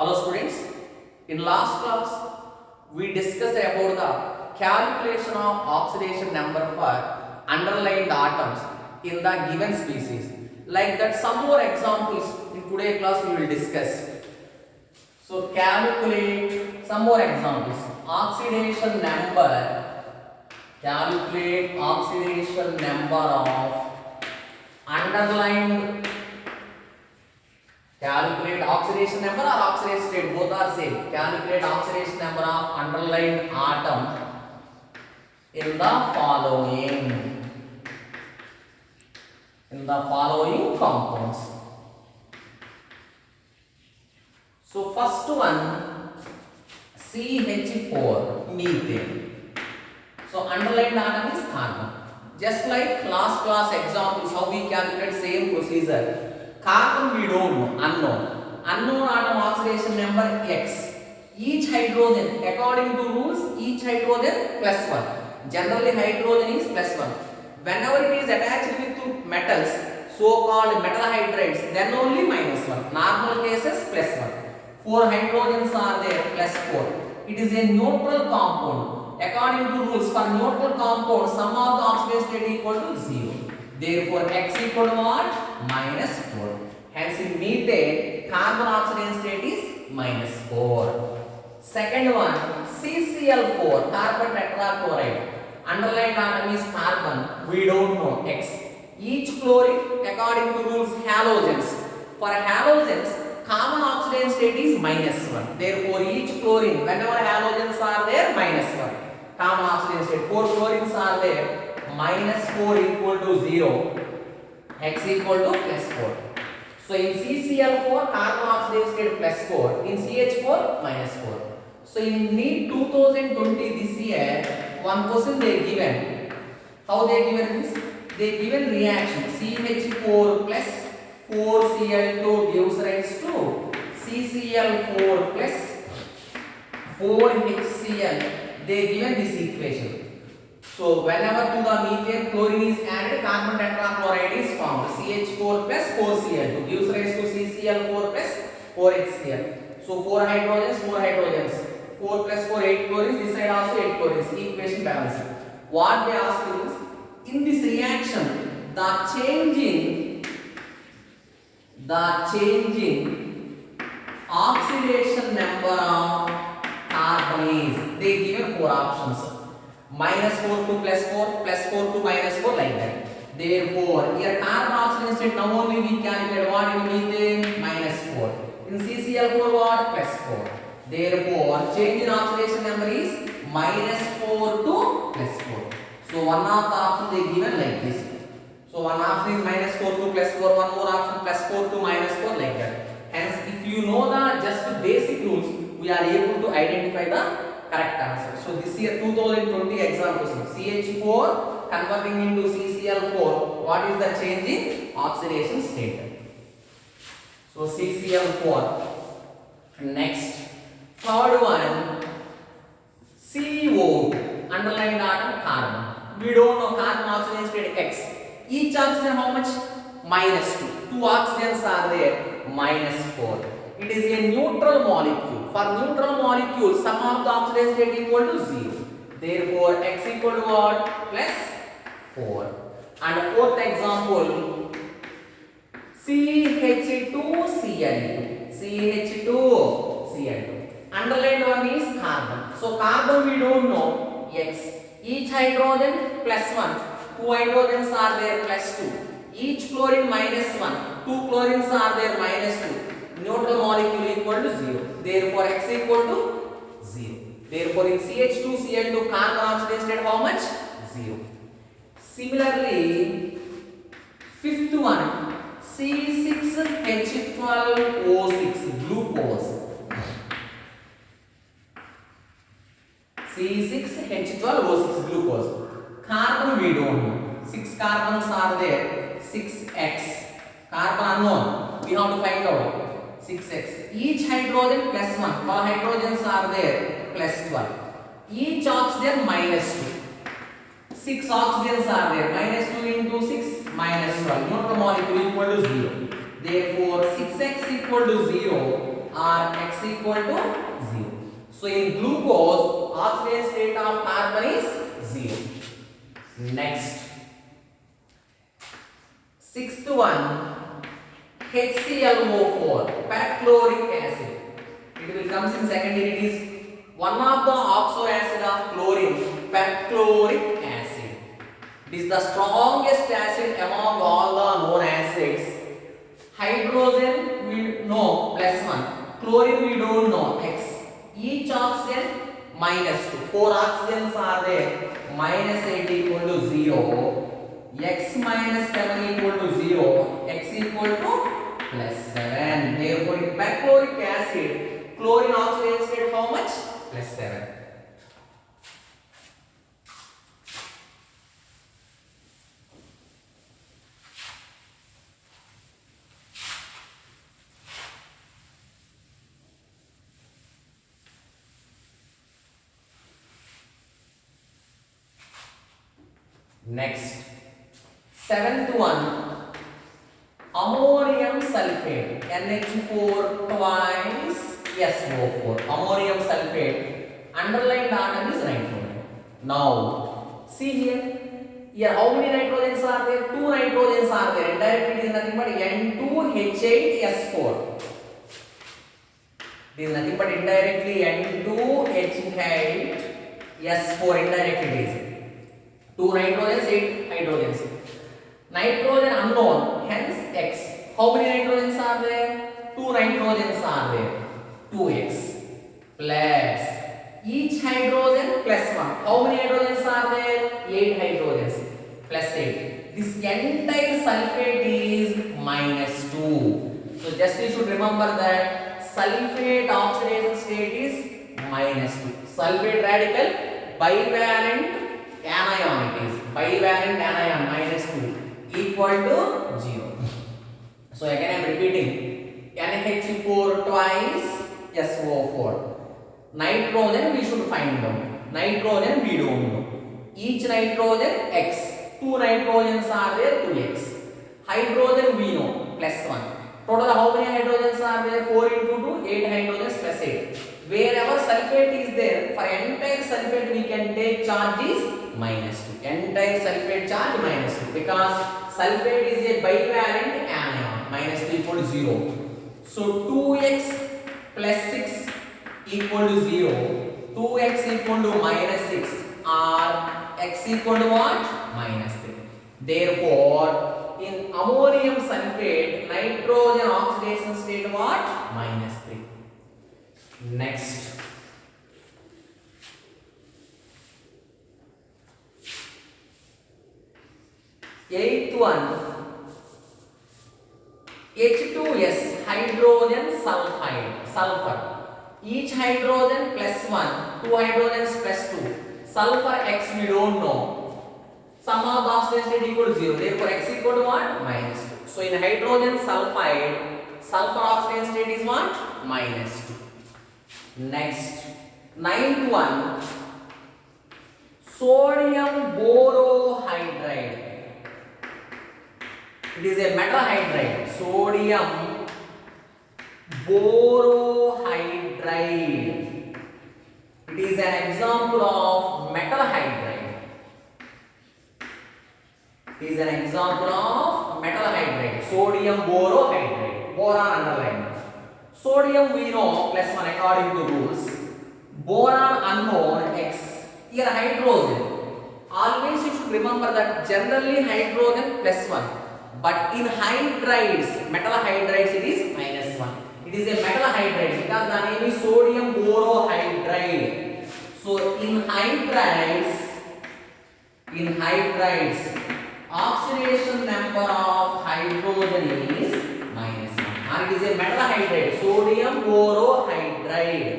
Hello students, in last class we discussed about the calculation of oxidation number for underlined atoms in the given species. Like that, some more examples in today's class we will discuss. So calculate some more examples. Calculate oxidation number of underlined. Calculate oxidation number or oxidation state, both are same. Calculate oxidation number of underlying atom in the following compounds. So first one, CH4 methane. So underlying atom is carbon. Just like last class examples, how we calculate same procedure. Carbon we don't know, unknown atom oxidation number X. Each hydrogen, according to rules, each hydrogen plus 1. Generally hydrogen is plus 1. Whenever it is attached with metals, so-called metal hydrides, then only minus 1. Normal cases plus 1. 4 hydrogens are there, plus 4. It is a neutral compound. According to rules, for neutral compound, sum of the oxidation state equal to 0. Therefore, X equal to what? Minus 4. Hence, in methane, carbon oxidation state is minus 4. Second one, CCl4, carbon tetrachloride. Underlying atom is carbon. We don't know X. Each chlorine, according to rules, halogens. For halogens, common oxidation state is minus 1. Therefore, each chlorine, whenever halogens are there, minus 1. Common oxidation state. 4 chlorines are there. Minus 4 equal to 0, X equal to plus 4. So in CCl4, carbon oxidation state plus 4, in CH4 minus 4. So in NEET 2020 this year, one question they given. How they given this? They given reaction CH4 plus 4Cl2 gives rise to CCl4 plus 4HCl. They given this equation. So whenever to the methane chlorine is added, carbon tetrachloride is formed. CH4 plus 4Cl2 gives rise to CCl4 plus 4HCl. So 4 hydrogens. 4 plus 4, 8 chlorines. This side also 8 chlorines. Equation balanced. What they ask is, in this reaction, the changing oxidation number of carbon is, they given 4 options. Minus 4 to plus 4, plus 4 to minus 4, like that. Therefore, here carbon oxidation state, now only we calculate what in methane, minus 4. In CCl4 what? Plus 4. Therefore, change in oxidation number is minus 4 to plus 4. So, one of the option they given like this. So, one option is minus 4 to plus 4, one more option plus 4 to minus 4, like that. Hence, if you know the just basic rules, we are able to identify the correct answer. So this year 2020 exam question, CH4 converting into CCl4, what is the change in oxidation state? So CCl4. Next, third one, CO, underlined atom carbon. We don't know carbon oxidation state X. Each oxygen how much? Minus 2. 2 oxygens are there, minus 4. It is a neutral molecule. For neutral molecule, sum of the oxidation state equal to 0. Therefore, X equal to what? Plus 4. And fourth example, CH2Cl2. Underlined one is carbon. So carbon we don't know X. Each hydrogen plus 1. 2 hydrogens are there plus 2. Each chlorine minus 1. 2 chlorines are there minus 2. Neutral molecule equal to 0. Therefore, X equal to 0. Therefore, in CH2Cl2 carbon oxidation state how much? 0. Similarly, fifth one, C6H12O6 glucose. C6H12O6 glucose. Carbon we don't know. 6 carbons are there. 6X. Carbon unknown. We have to find out. 6x. Each hydrogen plus 1. 12 hydrogens are there, plus 12. Each oxygen minus 2. 6 oxygens are there, minus 2 into 6, minus 12. Neutral molecule equal to 0. Therefore, 6x equal to 0. or X equal to 0. So in glucose, oxidation state of carbon is 0. Next, sixth one, HClO4, perchloric acid. It will comes in second year. It is one of the oxo acid of chlorine, perchloric acid. It is the strongest acid among all the known acids. Hydrogen we know +1, chlorine we don't know X. Each oxygen -2. 4 oxygens are there. -8 equal to 0. X -7 equal to 0. X equal to +7. Therefore, in perchloric acid, chlorine oxidation state how much? +7. Next, seventh one, ammonium sulfate, NH4 twice SO4. Ammonium sulfate, underlined atom is nitrogen. Now, see here. Here, how many nitrogens are there? 2 nitrogens are there. Indirectly, it is nothing but N2H8S4. It is nothing but indirectly N2H8S4. Indirectly, it is 2 nitrogens, 8 hydrogens. Nitrogen unknown, hence X. How many nitrogens are there? 2 nitrogens are there. 2x plus each hydrogen +1. How many hydrogens are there? 8 hydrogens plus 8. This entire sulfate is -2. So just you should remember that sulfate oxidation state is -2. Sulfate radical bivalent anion, it is bivalent anion -2 equal to 0. So again I am repeating, NH4 twice SO4. Nitrogen we should find out. Nitrogen we don't know. Each nitrogen X. 2 nitrogens are there, 2x. Hydrogen we know, +1. Total how many hydrogens are there? 4 into 2, 8 hydrogens plus 8. Wherever sulfate is there, for entire sulfate we can take charge is -2. Entire sulfate charge -2 because sulfate is a bivalent anion. -2 equal to 0. So 2x plus 6 equal to 0. 2x equal to -6 or x equal to what? -3. Therefore, in ammonium sulfate, nitrogen oxidation state what? -3. Next, eighth one, H2S, hydrogen sulfide, sulfur. Each hydrogen +1, 2 hydrogens +2. Sulfur X we don't know. Sum of oxidation state equal to 0. Therefore, X equal to what? -2. So in hydrogen sulfide, sulfur oxidation state is what? -2. Next, ninth one, sodium borohydride. It is a metal hydride. Sodium borohydride. It is an example of metal hydride. It is an example of metal hydride. Sodium borohydride. Boron underlined. Sodium we know +1 according to rules. Boron unknown X. Here hydrogen. Always you should remember that generally hydrogen +1. But in hydrides, metal hydrides, it is -1. It is a metal hydride because the name is sodium borohydride. So in hydrides, oxidation number of hydrogen is -1. And it is a metal hydride, sodium borohydride.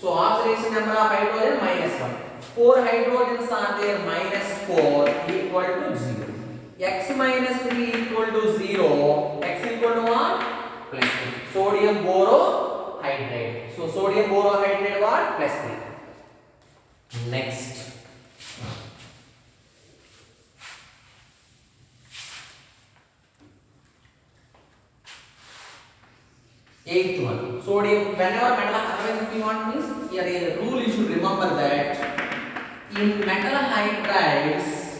So oxidation number of hydrogen -1. 4 hydrogens are there, -4 equal to 0. X -3 equal to 0. X equal to what? +3. Sodium borohydride. So sodium borohydride what? +3. Next, Eighth one. Sodium. Whenever metal, otherwise if you want means here a rule you should remember that in metal hydrides,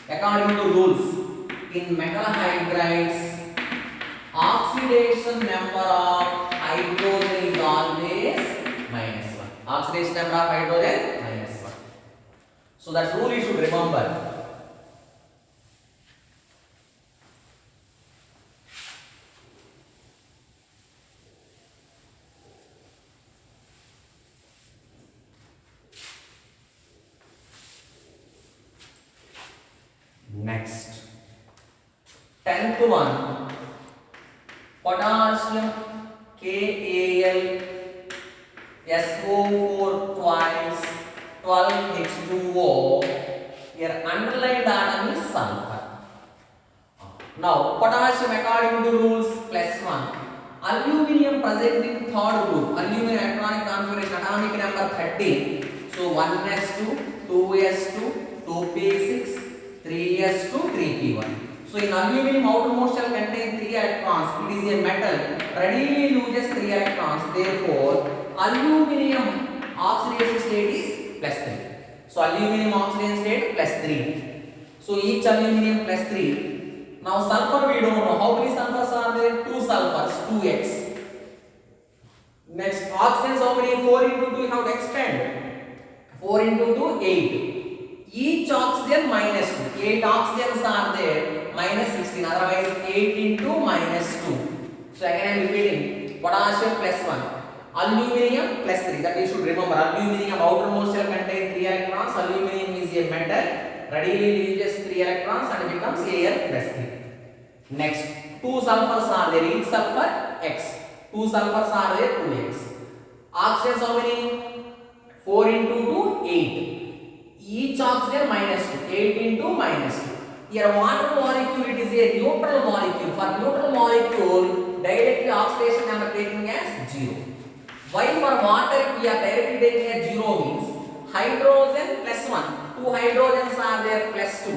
according to rules, in metal hydrides, oxidation number of hydrogen is always -1. Oxidation number of hydrogen -1. So that rule you should remember. Next, 10th one, potassium KAlSO4 twice 12H2O. Here underlined atom is sulfur. Now potassium according to rules +1. Aluminium present in third group. Aluminium electronic configuration atomic number 13. So 1s2, 2s2, 2p6. 3s2, 3p1. So in aluminium outermost shell contains 3 electrons. It is a metal readily loses 3 electrons. Therefore, aluminium oxidation state is +3. So aluminium oxidation state +3. So each aluminium +3. Now sulfur we don't know. How many sulfurs are there? 2 sulfurs, 2x. Next oxygens how many? 4 into 2 you have to extend. 4 into 2, 8. Each oxygen -2. 8 oxygens are there, -16. Otherwise 8 into -2. So again I am repeating. Potassium +1. Aluminium +3. That you should remember. Aluminium outermost shell contains 3 electrons. Aluminium is a metal. Readily loses 3 electrons and becomes Al +3. Next, 2 sulfurs are there. Each sulfur X. 2 sulfurs are there, 2x. Oxygens how many? 4 into 2, 8. Each oxygen -2. 8 into -2. Here water molecule, it is a neutral molecule. For neutral molecule, directly oxidation number taking as 0. Why for water we are directly taking as 0 means hydrogen +1. 2 hydrogens are there +2.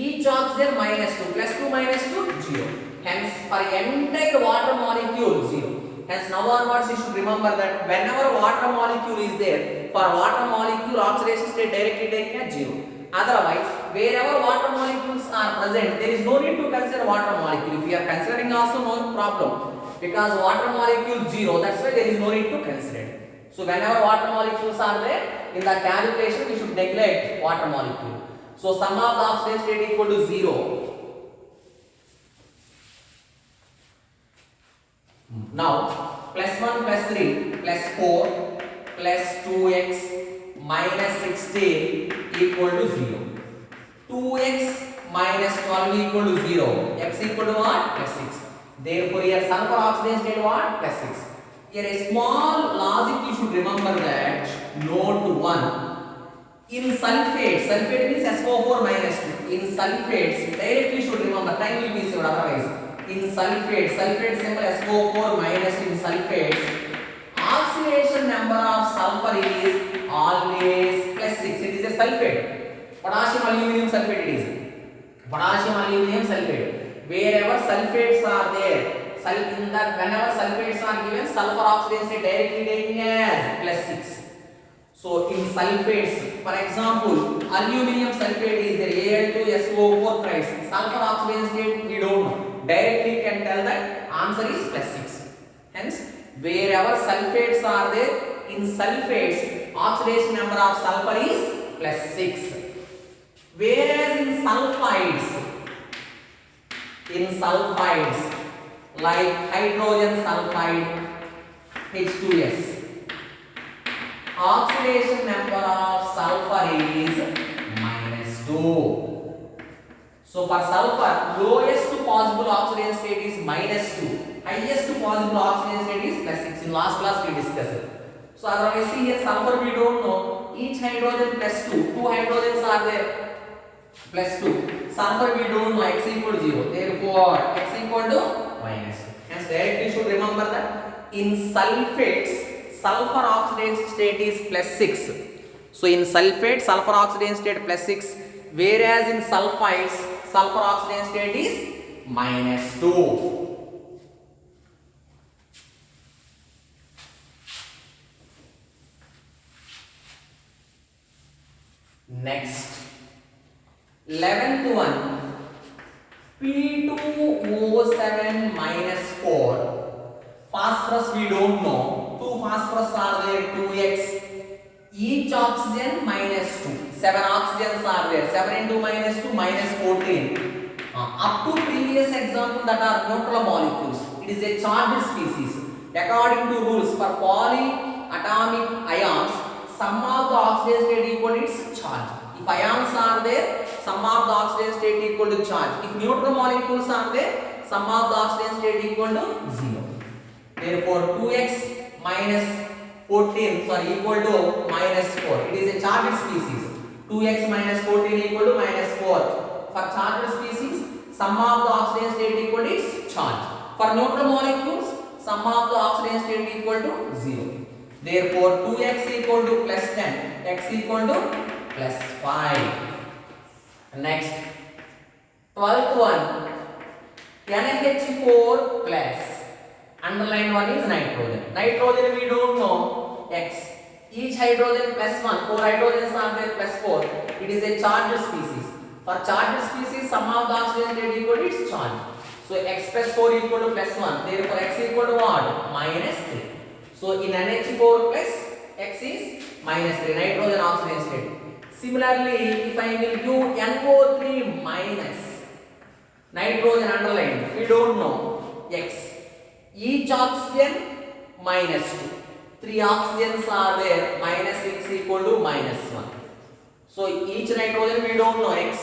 Each oxygen -2. +2 -2 0. Hence for entire water molecule 0. Hence now onwards you should remember that whenever water molecule is there, for water molecule oxidation state directly taken as 0. Otherwise, wherever water molecules are present, there is no need to consider water molecule. If we are considering also no problem, because water molecule 0, that's why there is no need to consider it. So whenever water molecules are there, in the calculation we should neglect water molecule. So sum of the oxidation state equal to 0. Now +1 +3 +4 +2x -16 equal to 0. 2x -12 equal to 0. X equal to what? +6. Therefore here sulfur oxidation state what? +6. Here a small logic you should remember that. Note 1. In sulfates, sulfate means SO4 -2. In sulfates, directly should remember, time will be saved otherwise. In sulfates, sulfate symbol SO4 minus in sulfates, oxidation number of sulfur is always +6. It is a sulfate. Potassium aluminium sulfate it is. Potassium aluminium sulfate. Wherever sulfates are there, in that whenever sulfates are given, sulfur oxidation state directly taken as +6. So in sulfates, for example, aluminium sulfate is there, Al2SO4 thrice. Sulfur oxidation state we don't know. Directly can tell that answer is +6. Hence, wherever sulfates are there, in sulfates, oxidation number of sulfur is +6. Whereas in sulfides, like hydrogen sulfide, H2S, oxidation number of sulfur is -2. So for sulfur, lowest possible oxidation state is -2. Highest possible oxidation state is +6. In last class we discussed it. So otherwise see here sulfur we don't know. Each hydrogen +2. 2 hydrogens are there +2. Sulfur we don't know. X equal to 0. Therefore X equal to -2. Hence directly you should remember that in sulfates, sulfur oxidation state is +6. So in sulfate, sulfur oxidation state +6. Whereas in sulfides, sulfur oxidation state is -2. Next, 11th one, P2O7 minus 4. Phosphorus we don't know. 2 phosphorus are there, 2x. Each oxygen minus 2. 7 oxygens are there. 7 into minus 2 minus 14. Up to previous example that are neutral molecules. It is a charged species. According to rules for polyatomic ions, sum of the oxygen state equal to its charge. If ions are there, sum of the oxygen state equal to charge. If neutral molecules are there, sum of the oxygen state equal to 0. Therefore, 2x minus 14 equal to minus 4. It is a charged species. 2x minus 14 equal to minus 4. For charged species, sum of the oxygen state equal to its charge. For neutral molecules, sum of the oxygen state equal to 0. Therefore, 2x equal to plus 10, x equal to plus 5. Next, 12th one, NH4 plus. Underlined one is nitrogen. Nitrogen we don't know, x. Each hydrogen plus 1, 4 hydrogens are there plus 4. It is a charged species. For charged species, sum of the oxygen state equal to its charge. So x plus 4 equal to plus 1. Therefore, x equal to what? Minus 3. So in NH4 plus, x is minus 3, nitrogen oxygen state. Similarly, if I will do NO3 minus, nitrogen underlined, we don't know, x. Each oxygen minus 2. 3 oxygens are there, minus 6 equal to minus 1. So each nitrogen we don't know, x.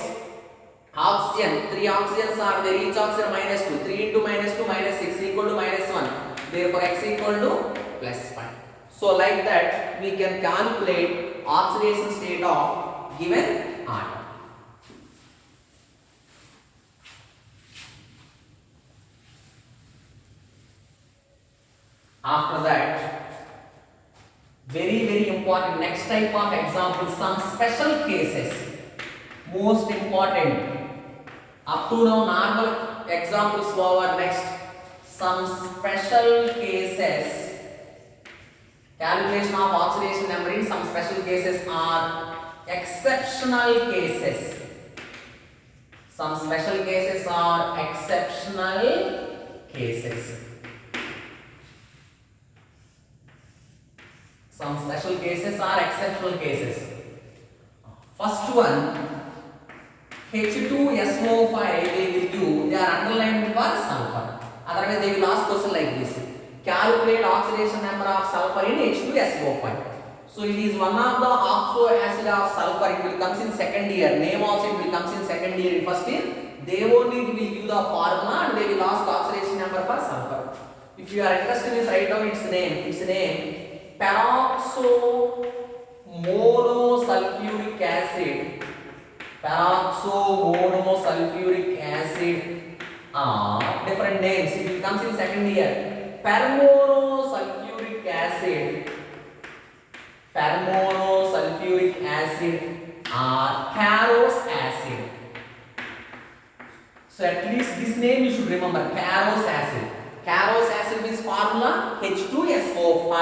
Oxygen, 3 oxygens are there, each oxygen minus 2. 3 into minus 2 minus 6 equal to minus 1. Therefore, x equal to plus 5. So like that, we can calculate oxidation state of given atom. After that, very important next type of example, some special cases. Most important. Up to now, normal examples over. Next, some special cases. Calculation of oxidation number in some special cases are exceptional cases. Some special cases are exceptional cases. Some special cases are exceptional cases. First one, H2SO5 they will do, they are underlined for sulfur. Otherwise they will ask question like this. Calculate oxidation number of sulfur in H2SO5. So it is one of the oxo acid of sulfur. It will comes in second year. Name also it will comes in second year. In first year, they only will give the formula and they will ask oxidation number for sulfur. If you are interested in this, write down its name. Its name, peroxomonosulfuric acid. Peroxomonosulfuric acid. Different names. It will comes in second year. Permonosulfuric acid. Permonosulfuric acid or Carros acid. So at least this name you should remember, Carros acid. Carros acid means formula H2SO5.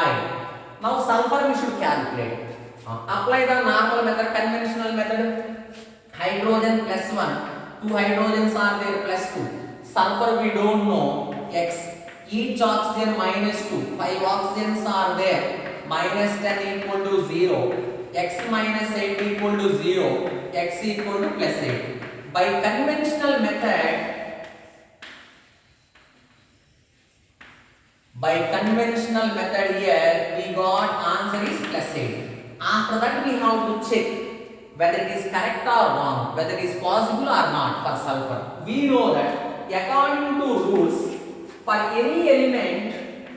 Now sulfur we should calculate. Apply the normal method, conventional method. Hydrogen plus 1. 2 hydrogens are there plus 2. Sulfur we don't know, x. Each oxygen minus 2. 5 oxygens are there. Minus 10 equal to 0. X minus 8 equal to 0. X equal to plus 8. By conventional method, here we got answer is plus 8. After that we have to check whether it is correct or wrong, whether it is possible or not for sulfur. We know that according to rules, for any element,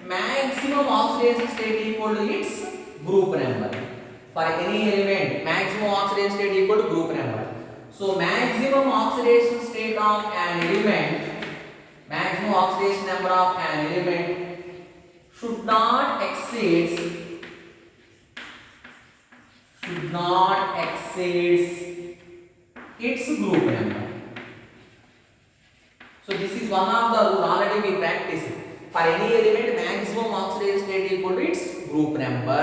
maximum oxidation state equal to its group number. For any element, maximum oxidation state equal to group number. So maximum oxidation state of an element, maximum oxidation number of an element should not exceed its group number. So this is one of the rule already we practiced. For any element, maximum oxidation state equal to its group number.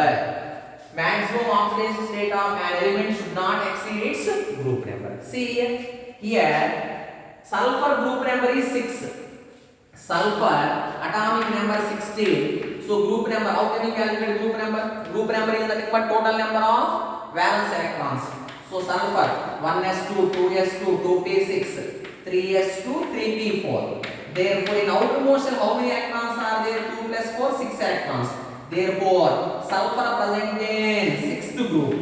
maximum oxidation state of an element should not exceed its group number. See here sulfur group number is 6, sulfur atomic number 16. So group number, how can you calculate group number? Group number is nothing but total number of valence electrons. So sulfur 1s2, 2s2, 2p6, 3s2, 3p4. Therefore in outermost shell how many electrons are there? 2 plus 4, 6 electrons. Therefore sulfur present in 6th group.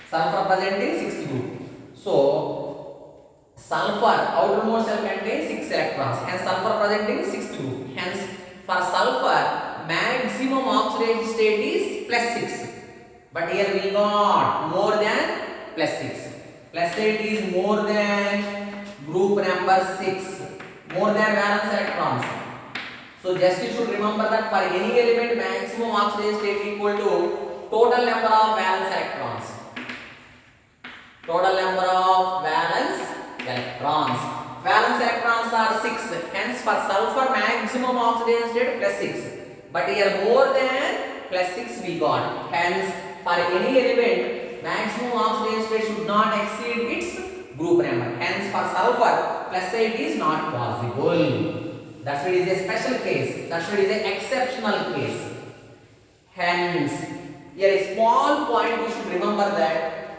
Sulfur present in 6th group. So sulfur outermost shell contains 6 electrons. Hence sulfur present in 6th group. Hence for sulfur maximum oxidation state is plus 6. But here we got more than plus 6. Plus 8 is more than group number 6. More than valence electrons. So just you should remember that for any element maximum oxidation state equal to total number of valence electrons. Total number of valence electrons. Valence electrons are 6. Hence for sulfur maximum oxidation state plus 6. But here more than plus 6 we got. Hence for any element maximum oxidation state should not exceed its group number. Hence for sulfur plus 8 is not possible. That's why it is a special case. That's why it is an exceptional case. Hence here a small point you should remember that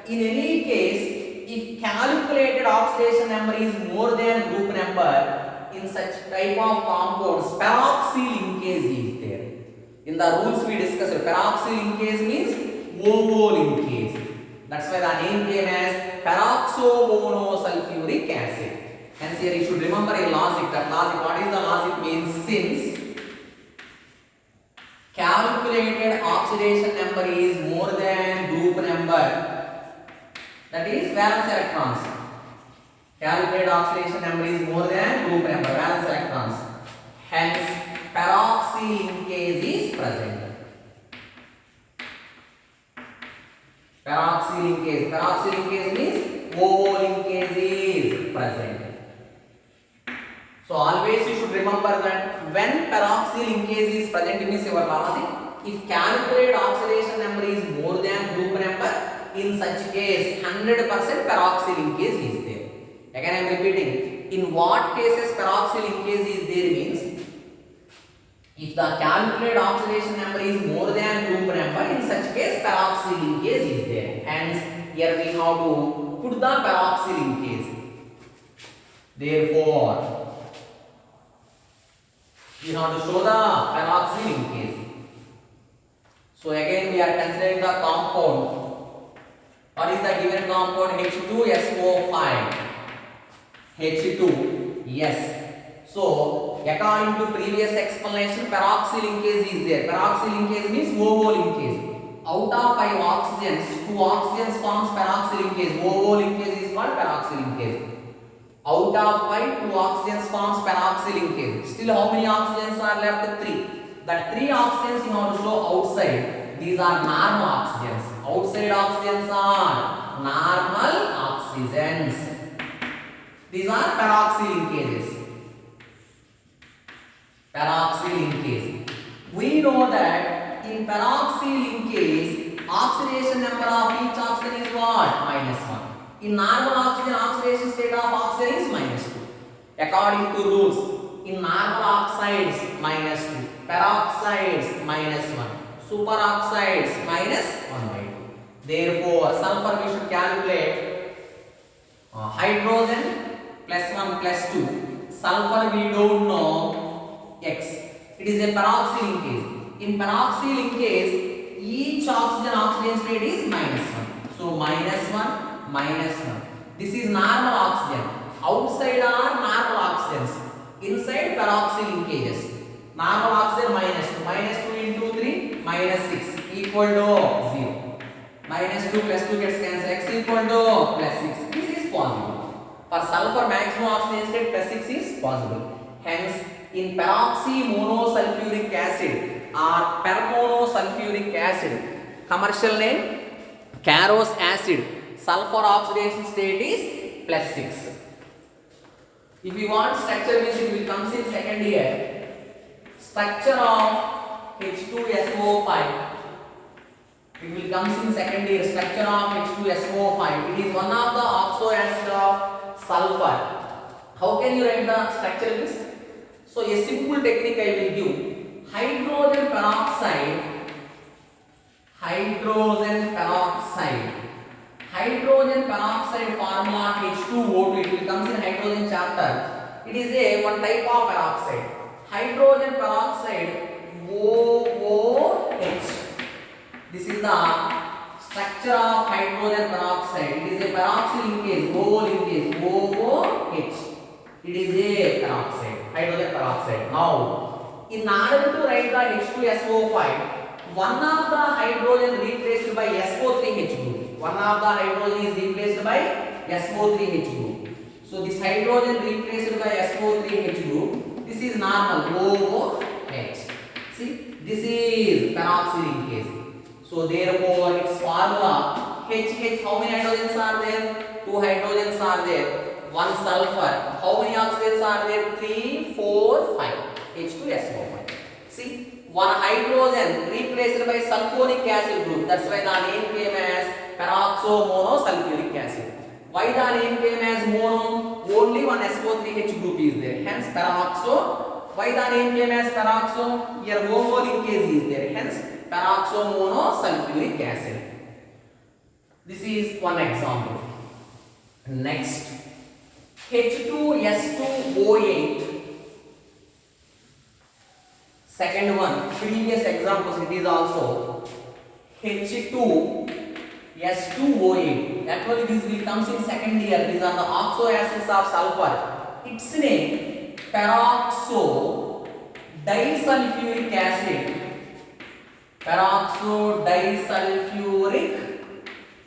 in any case if calculated oxidation number is more than group number in such type of compounds peroxy linkage is there. In the rules we discussed peroxy linkage means OO linkage. That's why the name came as peroxomonosulfuric acid. Hence here you should remember a logic. That logic, what is the logic means? Since calculated oxidation number is more than group number, that is valence electrons. Calculated oxidation number is more than group number, valence electrons. Hence peroxy linkage is present. Peroxy linkage. Peroxy linkage means OO linkage is present. So always you should remember that when peroxy linkage is present means your logic. If calculated oxidation number is more than group number, in such case 100% peroxy linkage is there. Again I am repeating. In what cases peroxy linkage is there means if the calculated oxidation number is more than group number, in such case peroxy linkage is there. Hence here we have to put the peroxy linkage. Therefore we have to show the peroxy linkage. So again we are considering the compound. What is the given compound? H2SO5. H2, yes. So according to previous explanation, peroxy linkage is there. Peroxy linkage means OO linkage. Out of 5 oxygens, 2 oxygens forms peroxy linkage. OO linkage is called peroxy linkage. Out of 5, 2 oxygens forms peroxy linkage. Still how many oxygens are left? 3. That 3 oxygens you have to show outside. These are normal oxygens. Outside oxygens are normal oxygens. These are peroxy linkages. Peroxy linkage. We know that in peroxy linkage, oxidation number of each oxygen is what? -1. In normal oxygen, oxidation state of oxygen is -2. According to rules, in normal oxides -2, peroxides -1, superoxides -1/2. Therefore, sulfur we should calculate hydrogen +1 +2. Sulfur we don't know X. It is a peroxy linkage. In peroxy linkage, each oxygen state is -1. So -1, -1. This is normal oxygen. Outside are normal oxygens. Inside peroxy linkages. Normal oxygen -2. -2 into 3, -6 equal to 0. -2 plus 2 gets cancelled. X equal to +6. This is possible. For sulfur maximum oxidation state +6 is possible. Hence in peroxy monosulfuric acid or permonosulfuric acid, commercial name Carros acid, sulfur oxidation state is +6. If you want structure means it will comes in second year. Structure of H2SO5. It will comes in second year. Structure of H2SO5. It is one of the oxo acid of sulfur. How can you write the structure list? So a simple technique I will give. Hydrogen peroxide. Hydrogen peroxide. Hydrogen peroxide formula H2O2. It will comes in hydrogen chapter. It is a one type of peroxide. Hydrogen peroxide OOH. This is the structure of hydrogen peroxide. It is a peroxy linkage, O linkage, OOH. It is a peroxide, hydrogen peroxide. Now, in order to write the H2SO5, one of the hydrogen replaced by SO3H group. One of the hydrogen is replaced by SO3H group. So this hydrogen replaced by SO3H group. This is normal OOH. See, this is peroxy linkage. So therefore, its formula HH. How many hydrogens are there? 2 hydrogens are there. 1 sulfur. How many oxygens are there? 3, 4, 5. H2SO5. See, 1 hydrogen replaced by sulfuric acid group. That's why the name came as peroxomonosulfuric acid. Why the name came as mono? Only 1 SO3H group is there. Hence peroxo. Why the name came as peroxo? Here homo linkage is there. Hence peroxomonosulfuric acid. This is one example. Next, H2S2O8. Second one, previous examples it is also H2S2O8. Actually this will comes in second year. These are the oxo acids of sulfur. Its name peroxo disulfuric acid. Peroxo disulfuric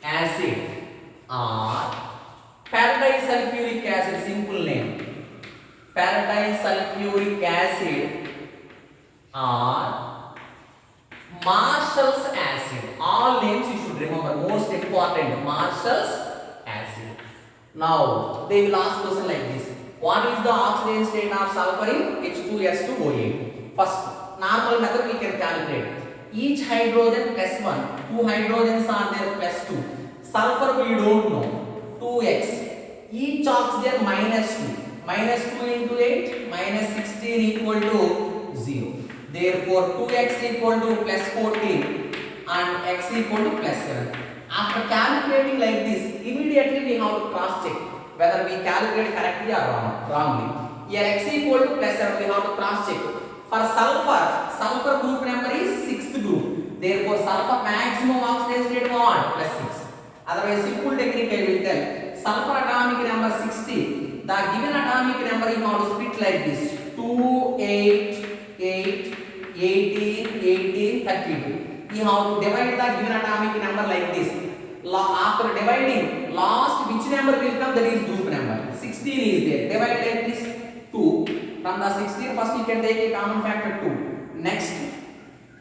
acid or paradisulfuric acid, simple name. Paradisulfuric acid or Marshall's acid. All names you should remember. Most important, Marshall's acid. Now they will ask question like this. What is the oxidation state of sulfur in H2S2O8? First, normal method we can calculate. Each hydrogen plus 1. 2 hydrogens are there plus 2. Sulfur we don't know. 2x. Each oxygen minus 2. Minus 2 into 8 minus 16 equal to 0. Therefore 2x equal to plus 14 and x equal to plus 7. After calculating like this, immediately we have to cross check whether we calculate correctly or wrongly. Here x equal to plus 7 we have to cross check. For sulfur group number is 6th group. Therefore sulfur maximum oxidation state what? Plus 6. Otherwise simple technique I will tell. Sulfur atomic number 60. The given atomic number you have to split like this. 2, 8, 8, 18, 18, 32. You have to divide the given atomic number like this. After dividing, last which number will come, that is group number. 16 is there. Divide like this 2. From the 16, first you can take a common factor 2. Next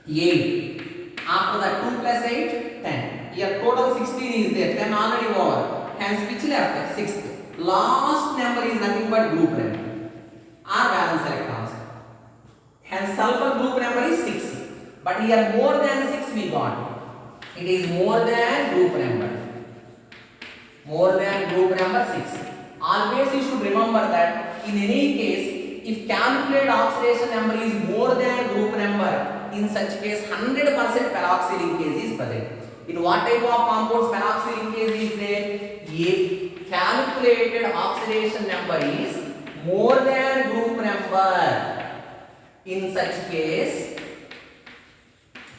8. After that 2 plus 8, 10. Here total 16 is there. 10 already over. Hence which left? 6th. Last number is nothing but group number or valence electrons. Hence sulfur group number is 6. But here more than 6 we got. It is more than group number. More than group number 6. Always you should remember that in any case, if calculated oxidation number is more than group number, in such case 100% peroxy linkage is present. In what type of compounds peroxy linkage is there? If calculated oxidation number is more than group number, in such case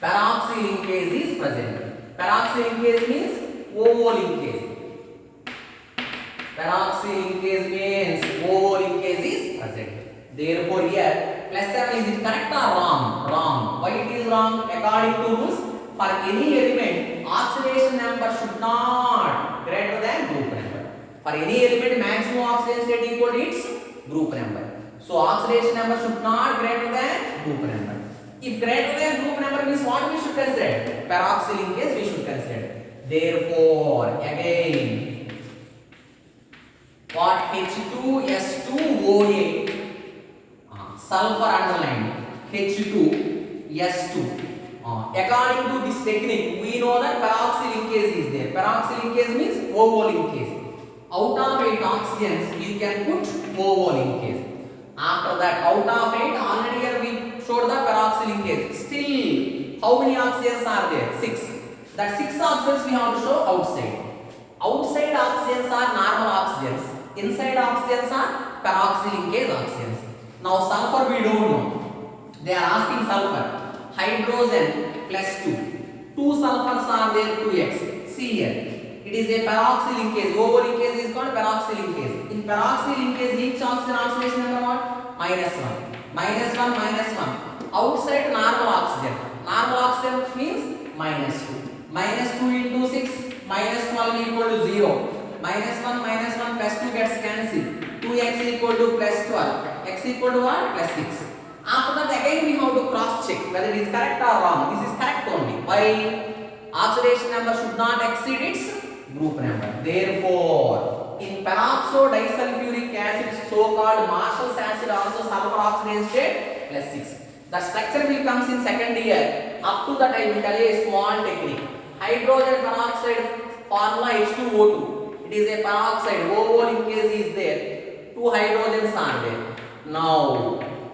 peroxy linkage is present. Peroxy linkage means OO linkage. Peroxy linkage means OO linkage is present. Therefore here plus 7 is it correct or wrong? Wrong. Why it is wrong? According to rules, for any element oxidation number should not greater than group number. For any element maximum oxidation state equal to its group number. So oxidation number should not greater than group number. If greater than group number means what we should consider? Peroxy linkage we should consider. Therefore again what H2S2O8 sulfur underlined H2S2 According to this technique, we know that peroxy linkage is there. Peroxy linkage means OO linkage. Out of 8 oxygens, you can put OO linkage. After that, out of 8, already here we showed the peroxy linkage. Still, how many oxygens are there? 6. That 6 oxygens we have to show outside. Outside oxygens are normal oxygens. Inside oxygens are peroxy linkage oxygens. Now sulfur we don't know. They are asking sulfur. Hydrogen plus 2. 2 sulfurs are there, 2x. See here. It is a peroxy linkage. OO linkage is called peroxy linkage. In peroxy linkage, each oxygen oxidation number what? -1. -1, -1. Outside normal oxygen. Normal oxygen means -2. -2 into 6, -12 equal to 0. -1, -1 plus 2 gets cancelled. 2x equal to plus 12. X equal to what? Plus 6. After that, again we have to cross check whether it is correct or wrong. This is correct only. Why? Oxidation number should not exceed its group number. Therefore, in peroxo disulfuric acid, so-called Marshall's acid, also sulfur oxidation state plus 6. The structure will comes in second year. Up to that I will tell you a small technique. Hydrogen peroxide formula H2O2. It is a peroxide. OO linkage is there. 2 hydrogens are there. Now,